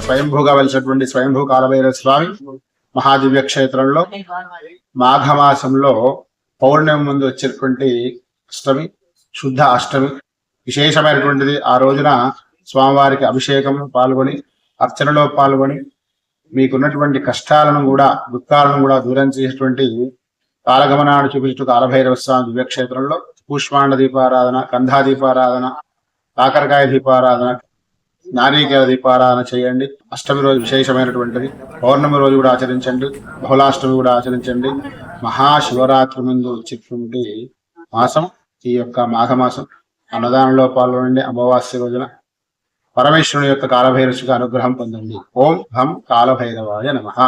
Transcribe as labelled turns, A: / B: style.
A: స్వయంభూగా వెలిసినటువంటి స్వయంభూ కాలభైరవ స్వామి మహాదివ్య క్షేత్రంలో మాఘమాసంలో పౌర్ణమి ముందు వచ్చేటువంటి అష్టమి, శుద్ధ అష్టమి విశేషమైనటువంటిది. ఆ రోజున స్వామివారికి అభిషేకం పాల్గొని అర్చనలో పాల్గొని మీకున్నటువంటి కష్టాలను కూడా దుఃఖాలను కూడా దూరం చేసేటువంటి కాలగమనాన్ని చూపించు కాలభైరవ స్వామి దివ్యక్షేత్రంలో పుష్పాండ దీపారాధన, కంధా దీపారాధన, కాకరకాయ దీపారాధన, నారీకేల దీపారాధన చేయండి. అష్టమి రోజు విశేషమైనటువంటిది. పౌర్ణమి రోజు కూడా ఆచరించండి. బహుళాష్టమి కూడా ఆచరించండి. మహాశివరాత్రి ముందు వచ్చేటువంటి మాసం ఈ యొక్క మాఘమాసం. అన్నదానంలో పాల్గొనండి. అమావాస్య రోజున పరమేశ్వరుని యొక్క కాలభైరవుడిగా అనుగ్రహం పొందండి. ఓం హం కాలభైరవాయ నమః.